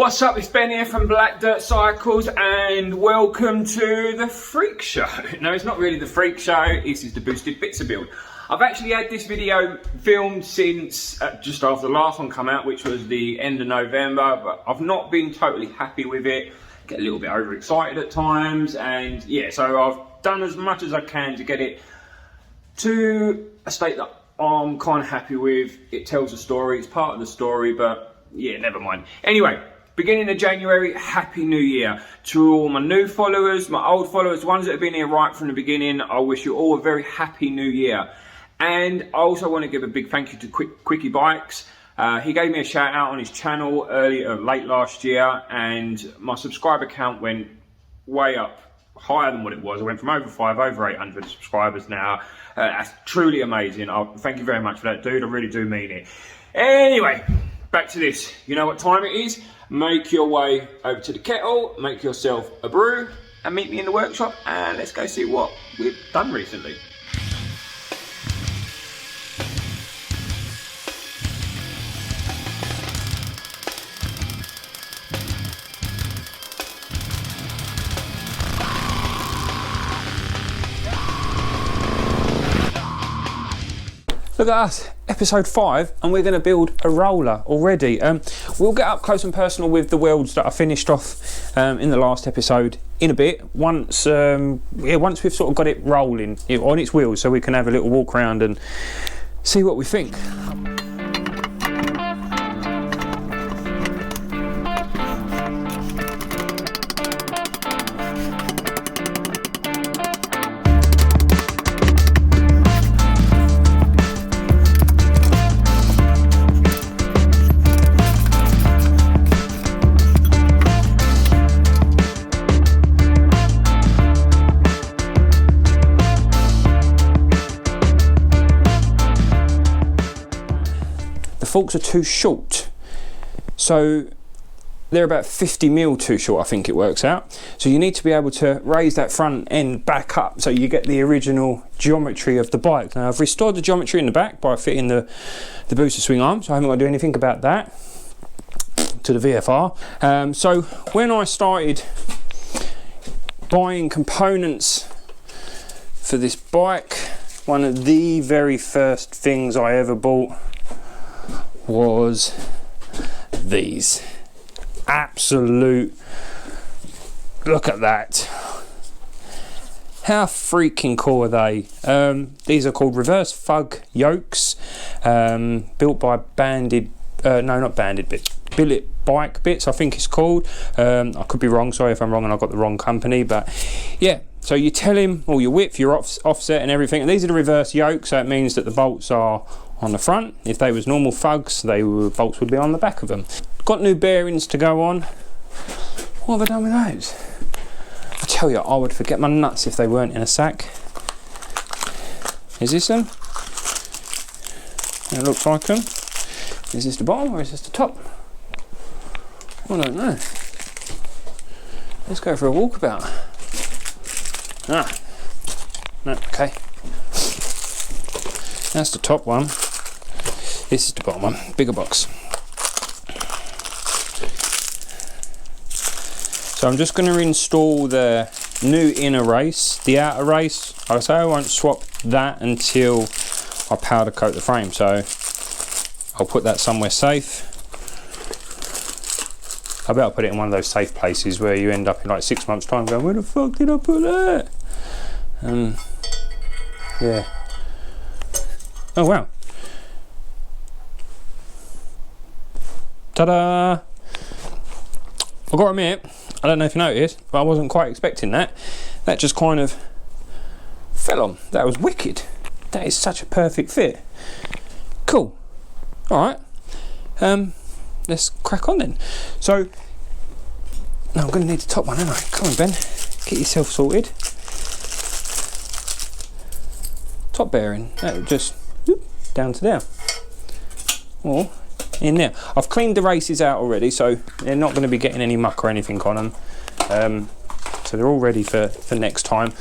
What's up, it's Ben here from Black Dirt Cycles and welcome to the Freak Show. No, it's not really the Freak Show, this is the boosted BITSA build. I've actually had this video filmed since just after the last one come out, which was the end of November, but I've not been totally happy with it. Get a little bit overexcited at times, and yeah, so I've done as much as I can to get it to a state that I'm kind of happy with. It tells a story, it's part of the story, but yeah, never mind. Anyway, beginning of January, Happy New Year. To all my new followers, my old followers, ones that have been here right from the beginning, I wish you all a very Happy New Year. And I also want to give a big thank you to Quickie Bikes. He gave me a shout out on his channel late last year, and my subscriber count went way up, higher than what it was. I went from over 800 subscribers now. That's truly amazing. Thank you very much for that, dude. I really do mean it. Anyway, back to this. You know what time it is? Make your way over to the kettle, make yourself a brew, and meet me in the workshop, and let's go see what we've done recently. Look at us, episode 5, and we're going to build a roller already. We'll get up close and personal with the welds that I finished off in the last episode in a bit, once we've sort of got it rolling on its wheels, so we can have a little walk around and see what we think. Forks are too short, so they're about 50mm too short, I think it works out. So you need to be able to raise that front end back up so you get the original geometry of the bike. Now I've restored the geometry in the back by fitting the Busa swing arm, so I haven't got to do anything about that to the VFR. So when I started buying components for this bike, one of the very first things I ever bought was these. Absolute, look at that, how freaking cool are they? These are called reverse fug yokes, built by Bandit, no, not Bandit Bits, Billet Bike Bits I think it's called. I could be wrong, sorry if I'm wrong and I've got the wrong company, but yeah. So you tell him all your width, your offset and everything, and these are the reverse yokes, so it means that the bolts are on the front. If they was normal fugs, bolts would be on the back of them. Got new bearings to go on. What have I done with those? I tell you, I would forget my nuts if they weren't in a sack. Is this them? It looks like them. Is this the bottom or is this the top? I don't know. Let's go for a walkabout. No, okay. That's the top one. This is the bottom one, bigger box. So I'm just going to install the new inner race. The outer race, like I say, I won't swap that until I powder coat the frame. So I'll put that somewhere safe. I better put it in one of those safe places where you end up in like 6 months time going, where the fuck did I put that? Yeah. Oh wow. Ta-da! I've got to admit, I don't know if you noticed, but I wasn't quite expecting that. That just kind of fell on. That was wicked. That is such a perfect fit. Cool. Alright. Let's crack on then. So, no, I'm going to need the top one, aren't I? Come on, Ben. Get yourself sorted. Top bearing. That would just whoop, down to there. Or in there. I've cleaned the races out already, so they're not going to be getting any muck or anything on them. So they're all ready for next time.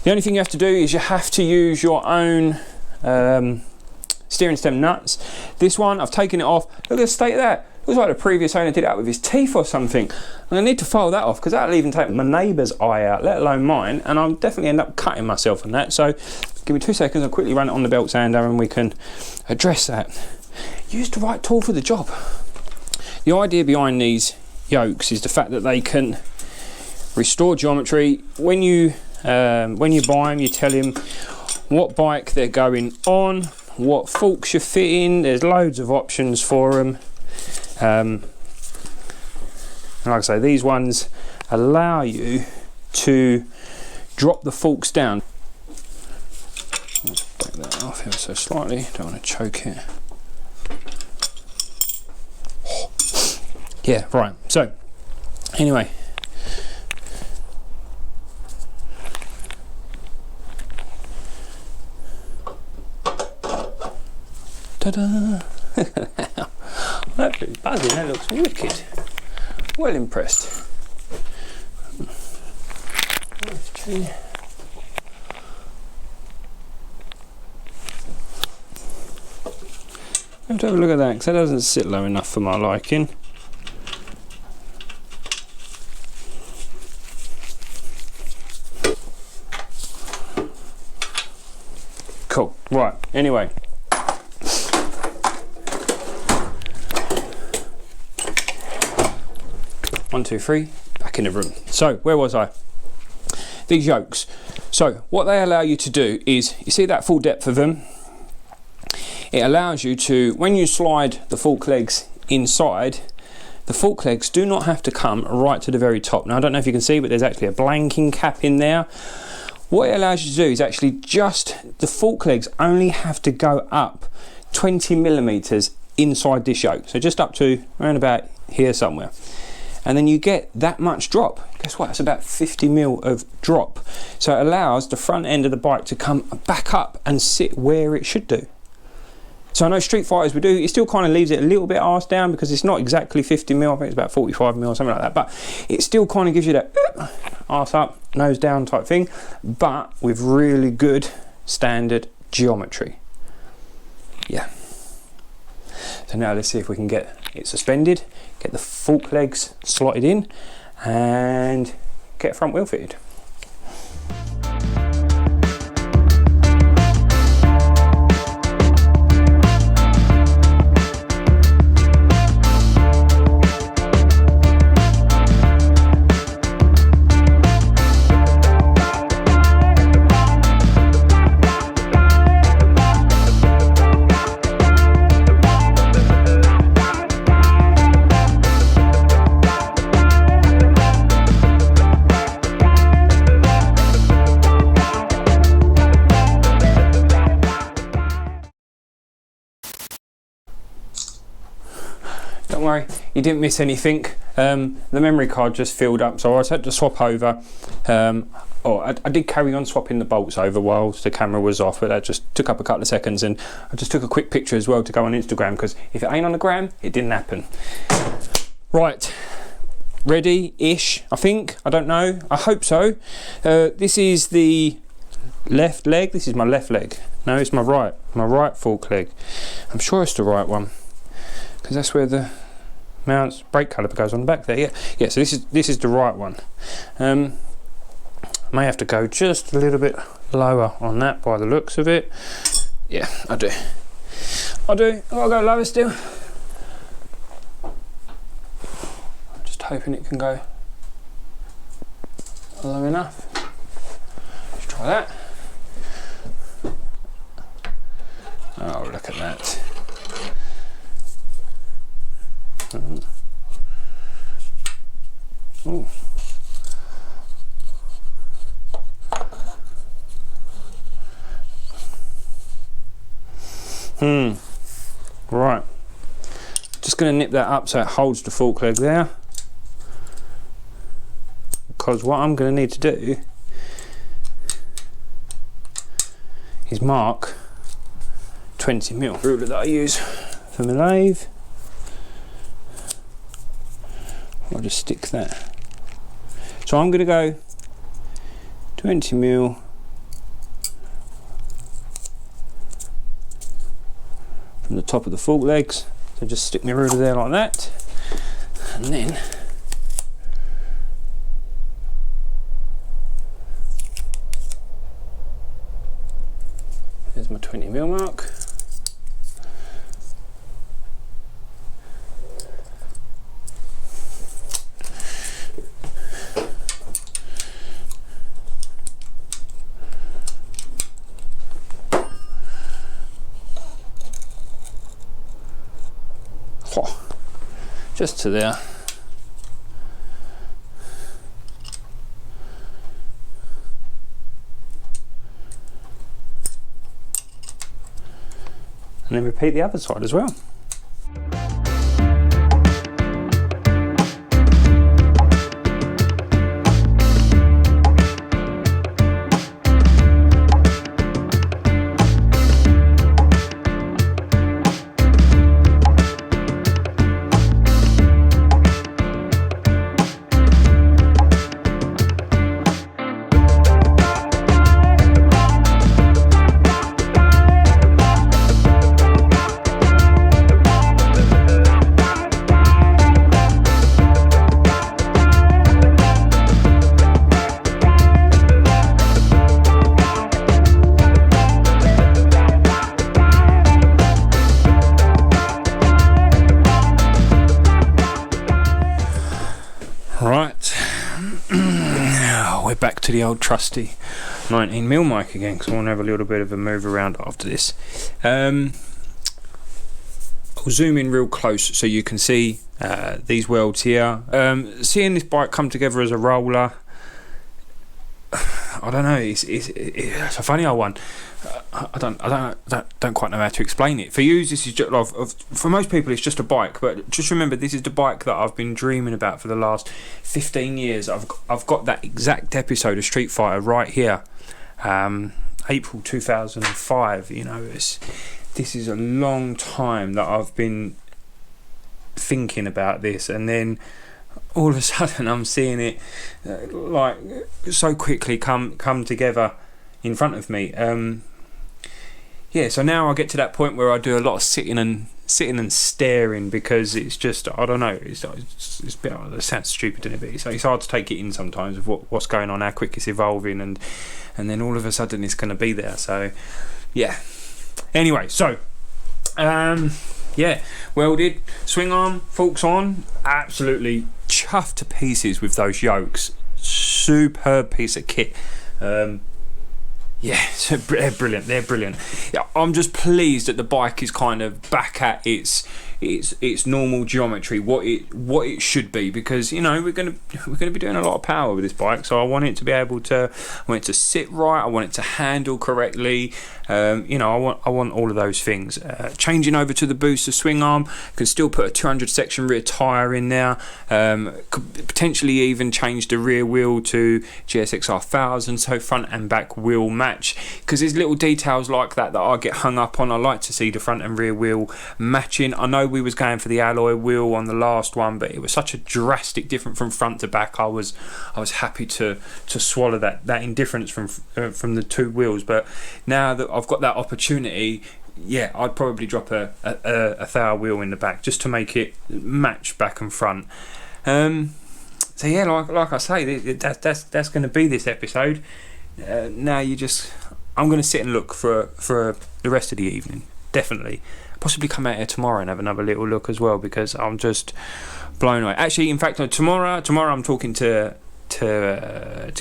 The only thing you have to do is you have to use your own steering stem nuts. This one, I've taken it off. Look at the state of that. It was like the previous owner did that with his teeth or something. And I need to file that off because that'll even take my neighbour's eye out, let alone mine, and I'll definitely end up cutting myself on that. So give me 2 seconds, I'll quickly run it on the belt sander and we can address that. Use the right tool for the job. The idea behind these yokes is the fact that they can restore geometry. When you buy them, you tell him what bike they're going on, what forks you're fitting. There's loads of options for them. And like I say, these ones allow you to drop the forks down. Let's break that off ever so slightly, don't want to choke it. Yeah, right, so anyway. Ta-da! That's buzzing, that looks wicked. Well impressed. I have to have a look at that because that doesn't sit low enough for my liking. Cool, right, anyway. 1, 2, 3, back in the room. So where was I? These yokes. So what they allow you to do is, you see that full depth of them? It allows you to, when you slide the fork legs inside, the fork legs do not have to come right to the very top. Now I don't know if you can see, but there's actually a blanking cap in there. What it allows you to do is actually just, the fork legs only have to go up 20 millimeters inside this yoke. So just up to around about here somewhere. And then you get that much drop. Guess what? It's about 50 mil of drop. So it allows the front end of the bike to come back up and sit where it should do. So I know Street Fighters would do, it still kind of leaves it a little bit arse down because it's not exactly 50 mil, I think it's about 45 mil or something like that, but it still kind of gives you that arse up, nose down type thing, but with really good standard geometry. Yeah. So now let's see if we can get it suspended, get the fork legs slotted in and get front wheel fitted. Don't worry, you didn't miss anything. The memory card just filled up, so I had to swap over. I did carry on swapping the bolts over while the camera was off, but that just took up a couple of seconds, and I just took a quick picture as well to go on Instagram, because if it ain't on the gram, it didn't happen. Right, ready-ish, I think. I don't know, I hope so. This is the left leg, this is my left leg. No, it's my right fork leg. I'm sure it's the right one, because that's where the mounts brake caliper goes on the back there. Yeah. So this is the right one. May have to go just a little bit lower on that by the looks of it. Yeah, I do. I've got to go lower still. Just hoping it can go low enough. Let's try that. Oh, look at that. Oh. Right. Just going to nip that up so it holds the fork leg there. Because what I'm going to need to do is mark 20 mil ruler that I use for my lathe. I'll just stick that. So I'm going to go 20 mil from the top of the fork legs So just stick my ruler there like that, and then there's my 20mm mark. Just to there. And then repeat the other side as well. Right, we're back to the old trusty 19mm mic again, because I want to have a little bit of a move around after this. I'll zoom in real close so you can see these welds here. Seeing this bike come together as a roller, I don't know, it's a funny old one. I don't quite know how to explain it. For you, this is just, for most people, it's just a bike. But just remember, this is the bike that I've been dreaming about for the last 15 years. I've got that exact episode of Street Fighter right here, April 2005. You know, this is a long time that I've been thinking about this, and then all of a sudden I'm seeing it like so quickly come together in front of me. Yeah, so now I get to that point where I do a lot of sitting and staring, because it's just, I don't know, it's a bit, it sounds stupid, doesn't it? But it's hard to take it in sometimes of what's going on, how quick it's evolving, and then all of a sudden it's going to be there. So yeah, anyway, so yeah, welded, swing arm, forks on, absolutely chuffed to pieces with those yokes. Superb piece of kit. Yeah, so they're brilliant. They're brilliant. Yeah, I'm just pleased that the bike is kind of back at its normal geometry, what it should be, because you know we're gonna be doing a lot of power with this bike. So I want it to be able to, I want it to sit right, I want it to handle correctly. You know, I want all of those things. Changing over to the Busa swing arm, can still put a 200 section rear tyre in there. Could potentially even change the rear wheel to GSX 1000, so front and back wheel match. Because there's little details like that I get hung up on. I like to see the front and rear wheel matching. I know we was going for the alloy wheel on the last one, but it was such a drastic difference from front to back. I was happy to swallow that indifference from the two wheels. But now that I've got that opportunity, yeah, I'd probably drop a thou wheel in the back just to make it match back and front. So yeah, like I say, that's going to be this episode. Now I'm going to sit and look for the rest of the evening, definitely. Possibly come out here tomorrow and have another little look as well, because I'm just blown away. Actually, in fact, tomorrow I'm talking to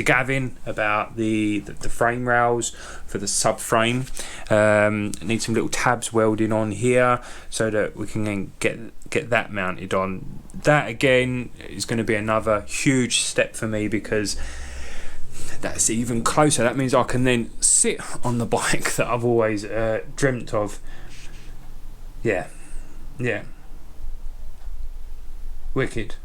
Gavin about the frame rails for the subframe. Need some little tabs welding on here so that we can then get that mounted on. That again is going to be another huge step for me, because that's even closer. That means I can then sit on the bike that I've always dreamt of. Yeah, wicked.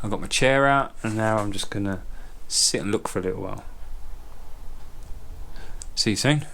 I've got my chair out, and now I'm just gonna sit and look for a little while. See you soon.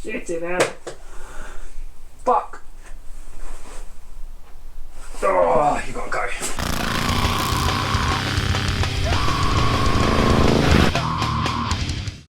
Shit it out.